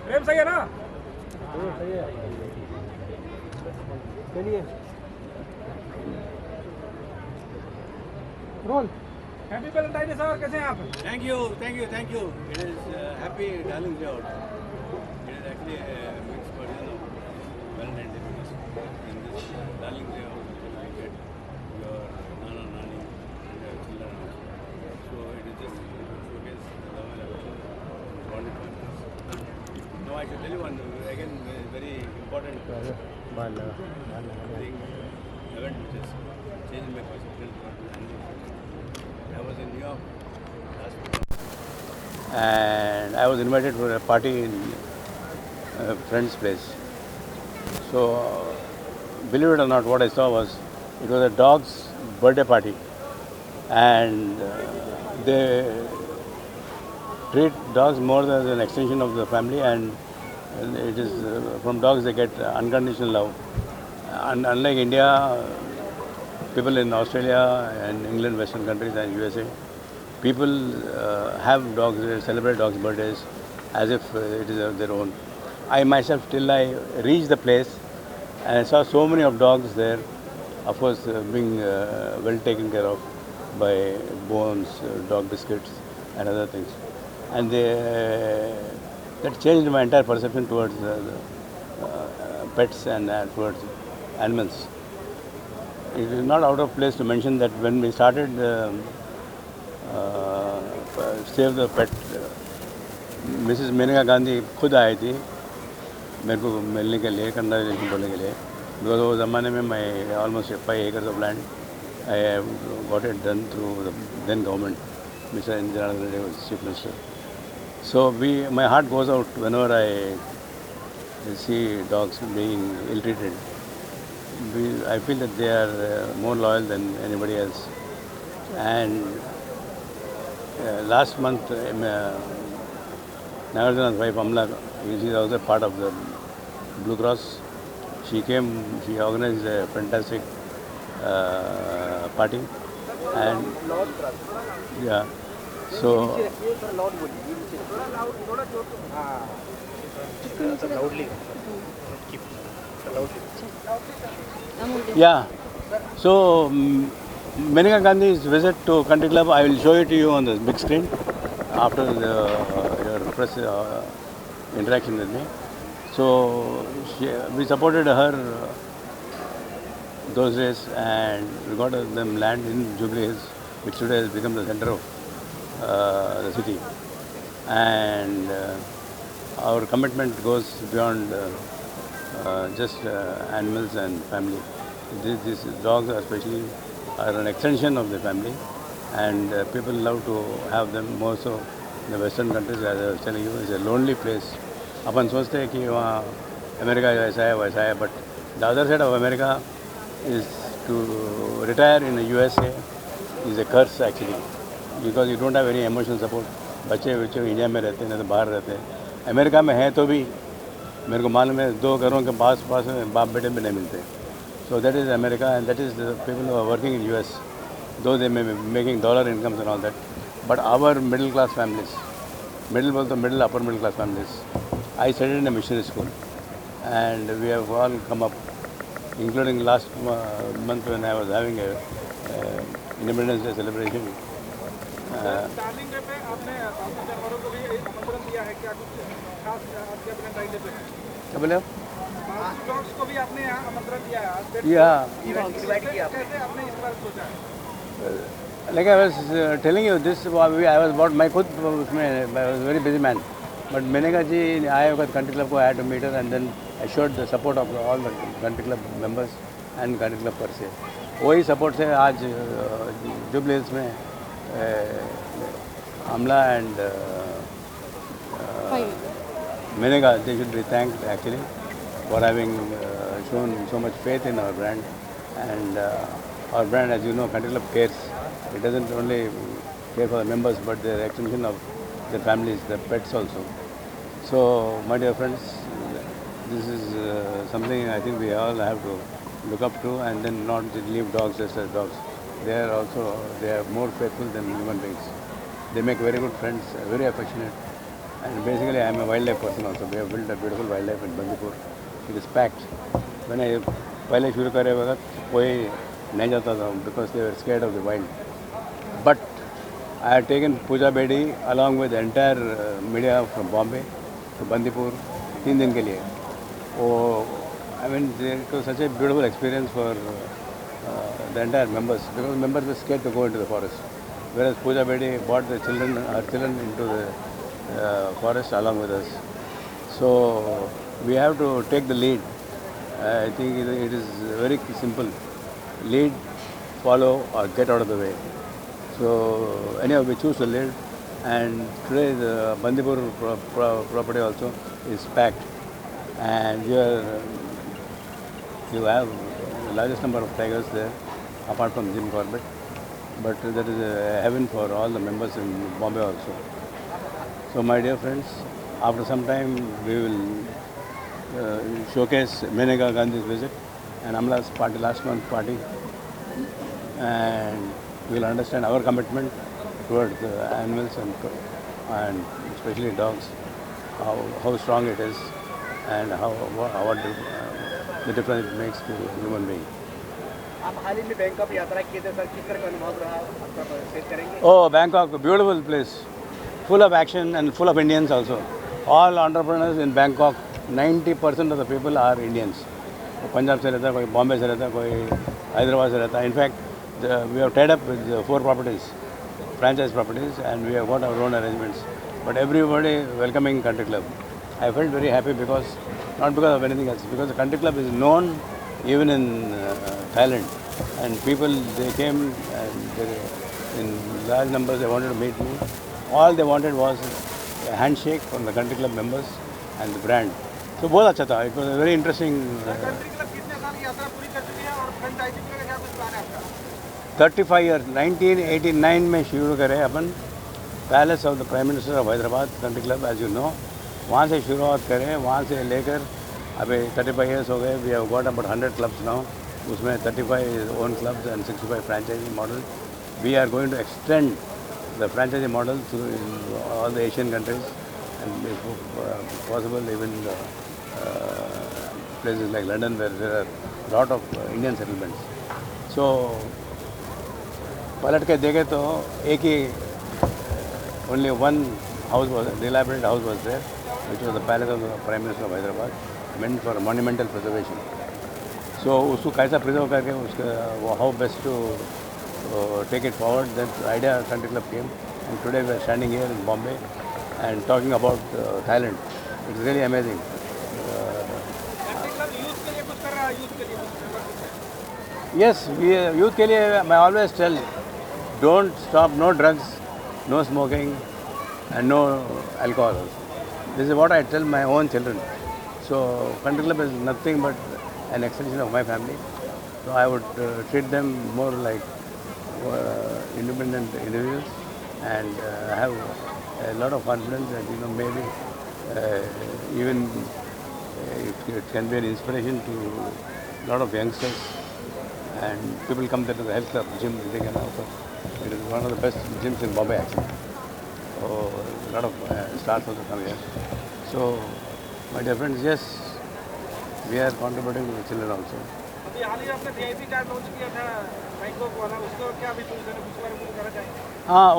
प्रेम सही है ना? सही है। चलिए roll. Happy Valentine day sir, कैसे हैं आप? Thank you, thank you, thank you. It is happy Darling Day out. It is actually a mixed version of Valentine's Day because in this Darling Day out, you get your Nana, Nani and your children also. So it is just showcase the love and affection bonded families. Now I should tell you one again very important thing, event which has changed my perception towards animals. I was in New York last week and I was invited for a party in a friend's place. So, believe it or not, what I saw was it was a dog's birthday party, and they treat dogs more as an extension of the family, and it is from dogs they get unconditional love. And unlike India, people in Australia and England, Western countries and USA, people have dogs, they celebrate dogs' birthdays as if it is of their own. I myself, till I reached the place, and I saw so many of dogs there, of course being well taken care of by bones, dog biscuits and other things. And that changed my entire perception towards pets and towards animals. It is not out of place to mention that when we started Save the Pet, Mrs. Menaka Gandhi खुद आई थी मेरे को मिलने के लिए, congratulation बोलने के लिए, बिकॉज वो ज़माने में मैं almost 5 acres of land I got it done through the then government. Mr. Indira Gandhi was chief minister. So my heart goes out whenever I see dogs being ill-treated. I feel that they are more loyal than anybody else. And last month, Nagarjuna's wife Amla, she is also part of the Blue Cross. She came, she organized a fantastic party. And yeah, so yeah, so Menaka Gandhi's visit to Country Club, I will show it to you on the big screen after your press interaction with me. So we supported her those days, and we got them land in Jubilee Hills, which today has become the center of the city. And our commitment goes beyond just animals and family. These dogs especially are an extension of the family, and people love to have them more so in the Western countries. As I was telling you, it's a lonely place. अपन सोचते हैं कि वहाँ America ऐसा है वैसा है, but the other side of America is to retire in the USA is a curse actually, because you don't have any emotional support. बच्चे India में रहते हैं, नहीं तो बाहर रहते हैं. अमेरिका में हैं तो भी मेरे को मालूम है 2 घरों के पास में बाप बेटे भी नहीं मिलते. So that is America, and that is the people who are working in US, though they may be making dollar incomes and all that. But our middle class families, middle upper middle class families, I studied in a missionary school, and we have all come up, including last month when I was having a Independence Day celebration. Darling day पे आपने अपने जानवरों को भी आमंत्रण दिया है क्या? कुछ खास आपके वैलेंटाइन डे पे क्या बोले आप? डॉग्स को भी आपने यहाँ आमंत्रण दिया है? कैसे आपने इस बार सोचा है? Like I was telling you, this I was about my खुद उसमें I was a very busy man, but Menaka ji, I got Country Club को I had to meet her, and then assured the support of all the Country Club members and Country Club per se. वही support से आज jubilee hills में Amla and Menaka, they should be thanked actually for having shown so much faith in our brand. And our brand, as you know, Country Club cares. It doesn't only care for the members, but the extension of their families, their pets also. So, my dear friends, this is something I think we all have to look up to, and then not leave dogs just as dogs. They are more faithful than human beings. They make very good friends, very affectionate, And basically I am a wildlife person also. We have built a beautiful wildlife in Bandipur. It is packed. When I पहले शुरू करे वक्त कोई नहीं जाता था because they were scared of the wild. But I had taken Pooja Bedi along with the entire media from Bombay to Bandipur 3 दिन के लिए. Oh, I mean, it was such a beautiful experience for the entire members, because members were scared to go into the forest. Whereas Pooja Bedi brought our children into the forest along with us. So we have to take the lead. I think it is very simple. Lead, follow, or get out of the way. So anyhow, we choose to lead, and today the Bandipur property also is packed, and you have the largest number of tigers there, apart from Jim Corbett. But there is a heaven for all the members in Bombay also. So my dear friends, after some time we will showcase Maneka Gandhi's visit and Amla's party, last month's party, and we will understand our commitment towards the animals and especially dogs, how strong it is and what the difference it makes to a human being. आप हाल ही में Bangkok यात्रा किए थे sir, किस तरह का अनुभव रहा आपका, शेयर करेंगे? Oh, Bangkok, a beautiful place, full of action and full of Indians also. All entrepreneurs in Bangkok, 90% of the people are Indians. कोई पंजाब से रहता है, कोई बॉम्बे से रहता है, कोई हैदराबाद से रहता है. In fact, we have tied up with 4 properties, franchise properties, and we have got our own arrangements. But everybody welcoming Country Club. I felt very happy because, not because of anything else, because the Country Club is known even in Thailand, and people, they came and in large numbers they wanted to meet me. All they wanted was a handshake from the Country Club members and the brand. So बहुत अच्छा था. It was a very interesting. Country club कितने साल की यात्रा पूरी कर चुकी है और फ्रेंचाइजी का क्या कुछ प्लान है आपका? 35 years, 1989 में शुरू करे अपन palace of the prime minister of Hyderabad country club, as you know. वहाँ से शुरुआत करें, वहाँ से लेकर अभी 35 years हो गए. We have got about 100 clubs now. उसमें 35 own clubs and 65 franchisee model. We are going to extend the franchisee model to all the Asian countries, and if possible even places like London, where there are a lot of Indian settlements. So पलट के देखे तो एक ही only one house was, dilapidated house was there, which was the palace of the Prime Minister of Hyderabad, meant for monumental preservation. So उसको कैसा preserve करके उसका how best to take it forward, that idea Country Club came, and today we are standing here in Bombay and talking about Thailand. It's really amazing. Country club youth के लिए कुछ कर रहा है, यूथ के लिए कुछ? Yes, youth के लिए I always tell, don't stop, no drugs, no smoking, and no alcohol. This is what I tell my own children. So Country Club is nothing but an extension of my family. So I would treat them more like independent individuals, and have a lot of confidence that maybe even it can be an inspiration to a lot of youngsters, and people come there to the health club gym. They can also. It is one of the best gyms in Bombay actually. So a lot of stars also come here. So my dear friends, yes, we are contributing to the children also. अभी हाल ही आपने VIP card launch किया था Bangkok वाला, उसको क्या अभी कुछ बारे में बताना चाहेंगे? हाँ,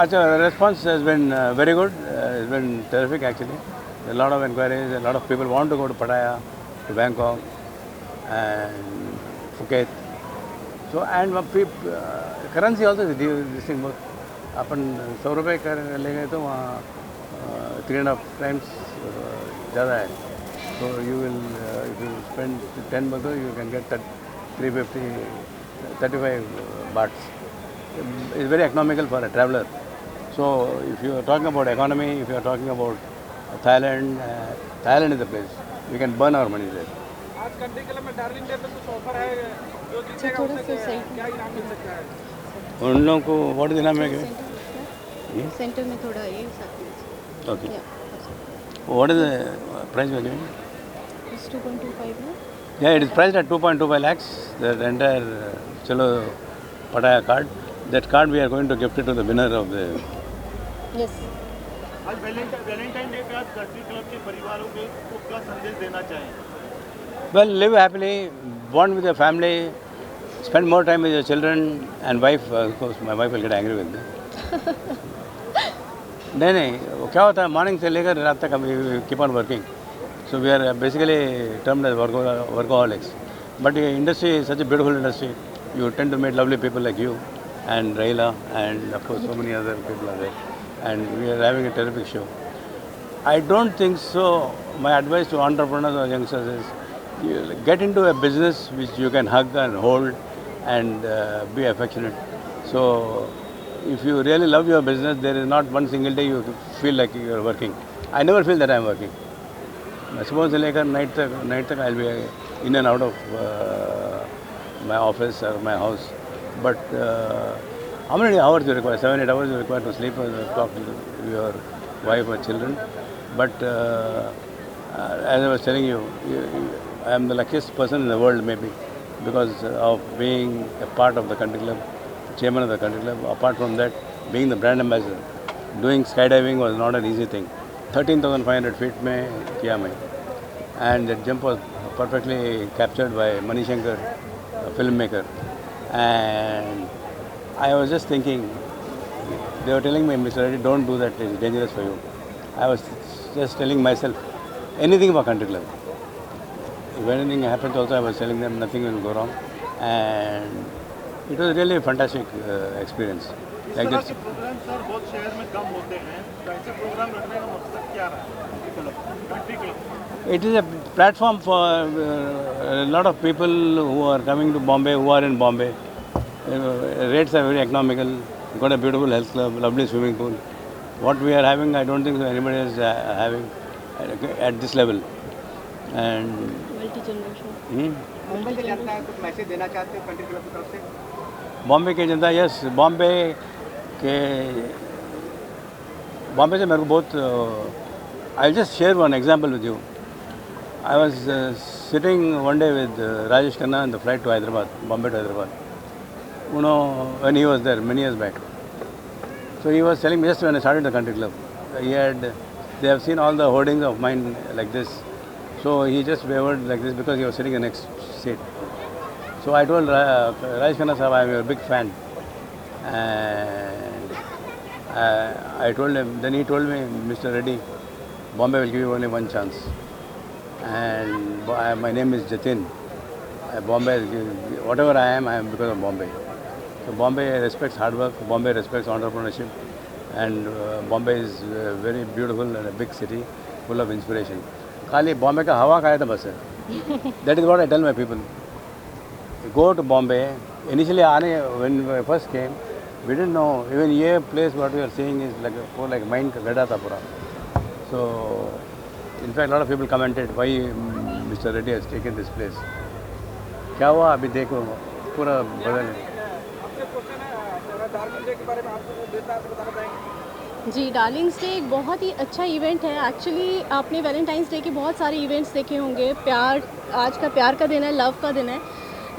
अच्छा, response has been very good. It's been terrific actually. A lot of inquiries. A lot of people want to go to Pattaya, to Bangkok, and Phuket. So and currency also is this thing बहुत. अपन 100 रुपये कर ले गए तो वहाँ 3.5 times ज़्यादा है. So you will, if you spend 10 baht, you can get 35 bahts. It's very economical for a traveler. So if you are talking about economy, if you are talking about Thailand, Thailand is the place. We can burn our money there. आज country club में darling day पे कुछ offer है, जो जीतेगा उसे क्या इनाम मिल सकता है? उन लोगों को व्हाट इज नाम है सेंटर में थोड़ा ये साथ okay. What is the price we are giving? It's 2.25 no? Yeah, it is priced at 2.25 lakhs. The entire Chalo Pattaya card. That card we are going to gift it to the winner of the. Yes. आज Valentine day पे आप country club के परिवारों को क्या संदेश देना चाहें? Well, live happily, bond with your family, spend more time with your children and wife. Of course, my wife will get angry with me. नहीं वो क्या होता है मॉर्निंग से लेकर रात तक हम keep on working so we are basically termed as workaholics but industry is such a beautiful industry you tend to met lovely people like you and Raheela and of course so many other people are there and we are having a terrific show I don't think so. My advice to entrepreneurs or youngsters is you get into a business which you can hug and hold and be affectionate. So, if you really love your business, there is not one single day you feel like you are working. I never feel that I am working. Suppose later night tak I'll be in and out of my office or my house. But how many hours you require? 7-8 hours you require to sleep or talk to your wife or children. But as I was telling you, I am the luckiest person in the world maybe because of being a part of the country club, chairman of the country club. Apart from that, being the brand ambassador, doing skydiving was not an easy thing. 13,500 feet mein kiya main. And that jump was perfectly captured by Mani Shankar, a filmmaker. And I was just thinking, they were telling me, Mr. Reddy, don't do that, it's dangerous for you. I was just telling myself, anything about country club. If anything happens also, I was telling them nothing will go wrong. And it was really a fantastic experience. इस Like तरह this. के program sir बहुत शहर में कम होते हैं, तो ऐसे प्रोग्राम रखने का मकसद क्या रहा है country club? It is a platform for a lot of people who are coming to Bombay, who are in Bombay. Rates are very economical. We've got a beautiful health club, lovely swimming pool. What we are having, I don't think so anybody is having at this level. And multi generation Mumbai की जनता कुछ message देना चाहते हो country club की तरफ से? बॉम्बे की जनता yes Bombay से मेरे को बहुत I just share one example with you I was sitting one day with Rajesh Khanna in the flight to Hyderabad Bombay to Hyderabad you know when he was there many years back so he was telling me just when I started the country club they have seen all the hoardings of mine like this so he just wavered like this because he was sitting in the next seat. So I told Rajesh Khanna Sahab, I am your big fan. And I told him, then he told me, Mr. Reddy, Bombay will give you only one chance. And my name is Jatin. Bombay, whatever I am because of Bombay. So Bombay respects hard work, Bombay respects entrepreneurship. And Bombay is very beautiful and a big city full of inspiration. खाली Bombay का हवा खाया था बस है. That is what I tell my people. Go to Bombay. Initially, when I first came, we didn't know. Even here place what we are seeing is like mind gada tha pura. So, in fact, a lot of people commented why Mr. Reddy has taken this place. क्या हुआ अभी देखो पूरा बदल है. आपसे question है darling day के बारे में आपको विस्तार से बताना चाहेंगे? जी डार्लिंग्स डे एक बहुत ही अच्छा इवेंट है एक्चुअली आपने वैलेंटाइंस डे के बहुत सारे इवेंट्स देखे होंगे प्यार आज का प्यार का दिन है लव का दिन है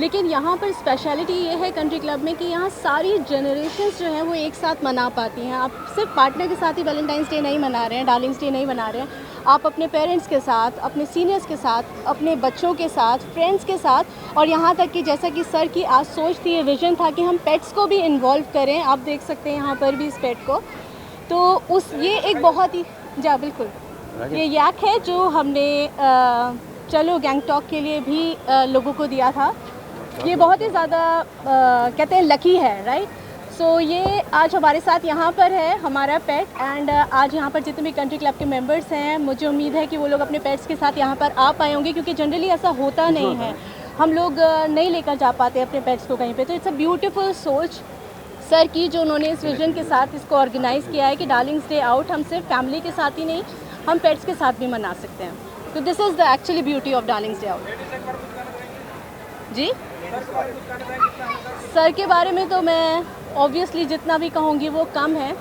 लेकिन यहाँ पर स्पेशलिटी ये है कंट्री क्लब में कि यहाँ सारी जनरेशन्स जो हैं वो एक साथ मना पाती हैं आप सिर्फ पार्टनर के साथ ही वैलेंटाइंस डे नहीं मना रहे हैं डार्लिंग्स डे नहीं मना रहे हैं आप अपने पेरेंट्स के साथ अपने सीनियर्स के साथ अपने बच्चों के साथ फ्रेंड्स के साथ और यहाँ तक कि जैसा कि सर की आज सोच थी ये विजन था कि हम पेट्स को भी इन्वॉल्व करें आप देख सकते हैं यहाँ पर भी इस पेट को तो ये एक बहुत ही बिल्कुल ये याक है जो हमने चलो गैंगटॉक के लिए भी लोगों को दिया था ये बहुत ही ज़्यादा कहते हैं लकी है राइट सो ये आज हमारे साथ यहाँ पर है हमारा पेट एंड आज यहाँ पर जितने भी कंट्री क्लब के मेंबर्स हैं मुझे उम्मीद है कि वो लोग अपने पेट्स के साथ यहाँ पर आ पाए होंगे क्योंकि जनरली ऐसा होता नहीं है हम लोग नहीं लेकर जा पाते अपने पेट्स को कहीं पे तो इट्स अ ब्यूटीफुल सोच सर की जो उन्होंने इस विजन के साथ इसको ऑर्गेनाइज़ किया है कि डार्लिंग्स डे आउट हम सिर्फ फैमिली के साथ ही नहीं हम पेट्स के साथ भी मना सकते हैं तो this is the actually beauty of darlings day out जी सर के बारे में तो मैं ऑब्वियसली जितना भी कहूँगी वो कम है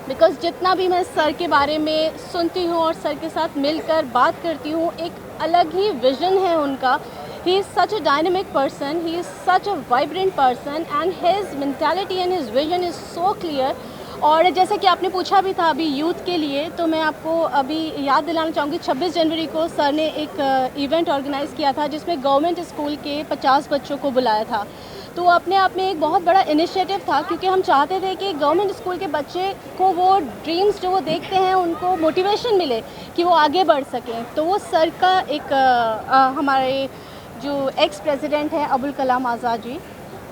बिकॉज जितना भी मैं सर के बारे में सुनती हूँ और सर के साथ मिलकर बात करती हूँ एक अलग ही विजन है उनका he is such a dynamic person he is such a vibrant person and his mentality and his vision is so clear और जैसे कि आपने पूछा भी था अभी यूथ के लिए, तो मैं आपको अभी याद दिलाना चाहूँगी 26 जनवरी को सर ने एक इवेंट ऑर्गेनाइज़ किया था जिसमें गवर्नमेंट स्कूल के 50 बच्चों को बुलाया था। तो वो अपने आप में एक बहुत बड़ा इनिशिएटिव था, क्योंकि हम चाहते थे कि गवर्नमेंट स्कूल के बच्चे को वो ड्रीम्स जो वो देखते हैं उनको मोटिवेशन मिले कि वो आगे बढ़ सकें। तो वो सर का एक हमारे जो एक्स प्रेसिडेंट हैं अबुल कलाम आज़ाद जी,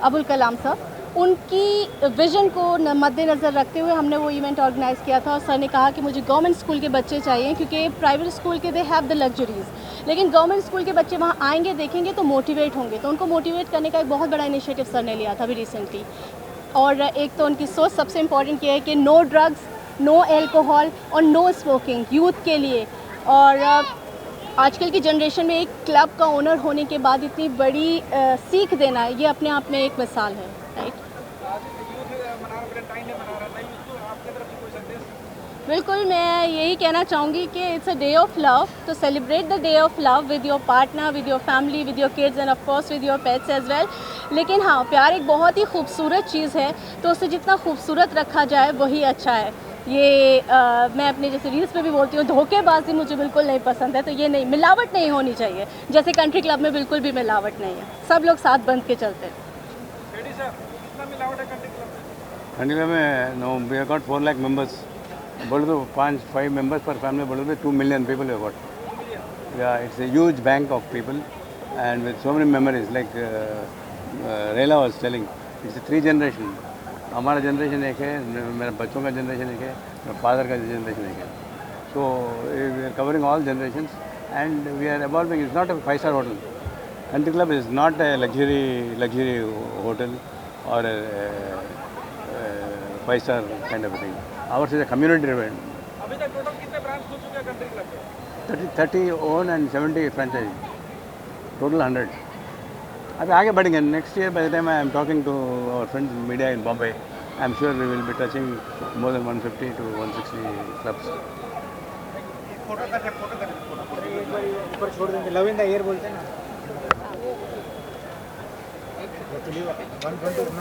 अबुल कलाम सर, उनकी विज़न को मद्देनज़र रखते हुए हमने वो इवेंट ऑर्गेनाइज़ किया था। और सर ने कहा कि मुझे गवर्नमेंट स्कूल के बच्चे चाहिए, क्योंकि प्राइवेट स्कूल के दे हैव द लग्जरीज़, लेकिन गवर्नमेंट स्कूल के बच्चे वहाँ आएंगे, देखेंगे तो मोटिवेट होंगे। तो उनको मोटिवेट करने का एक बहुत बड़ा इनिशिएटिव सर ने लिया था अभी रिसेंटली। और एक तो उनकी सोच सबसे इम्पॉर्टेंट ये है कि नो ड्रग्स, नो एल्कोहल और नो स्मोकिंग यूथ के लिए। और आजकल की जनरेशन में एक क्लब का ओनर होने के बाद इतनी बड़ी सीख देना है, ये अपने आप में एक मिसाल है, राइट। बिल्कुल, मैं यही कहना चाहूँगी कि it's a day of love, तो celebrate the day of love with your partner, with your family, with your kids and of course with your pets as well. लेकिन हाँ, प्यार एक बहुत ही खूबसूरत चीज़ है, तो उसे जितना खूबसूरत रखा जाए वही अच्छा है। ये मैं अपने जैसे रील्स पे भी बोलती हूँ, धोखेबाजी मुझे बिल्कुल नहीं पसंद है। तो ये नहीं, मिलावट नहीं होनी चाहिए, जैसे कंट्री क्लब में बिल्कुल भी मिलावट नहीं है, सब लोग साथ बंध के चलते हैं। कंट्री क्लब में no we have got 4 lakh members, बोले तो 5-5 members per family, बोले तो 2 million people we have got. Yeah, it's a huge bank of people and with so many memories, like Reila was telling, it's a 3 generation. हमारा generation एक है, मेरे बच्चों का जनरेशन एक है, मेरे फादर का जनरेशन एक है. So we are covering all generations and we are evolving. It's not a 5-star hotel. Country Club is not a luxury hotel or a 5-star kind of a thing. Ours is a community driven. अभी तक total कितने branch खुल चुके हैं country club के? 30 own and 70 franchise. Total 100. अभी आगे बढ़ेंगे. Next year, by the time I am talking to our friends in media in Bombay, I am sure we will be touching more than 150 to 160 clubs. Photo कर ऊपर छोड़ देंगे, love in the air बोलते हैं ना।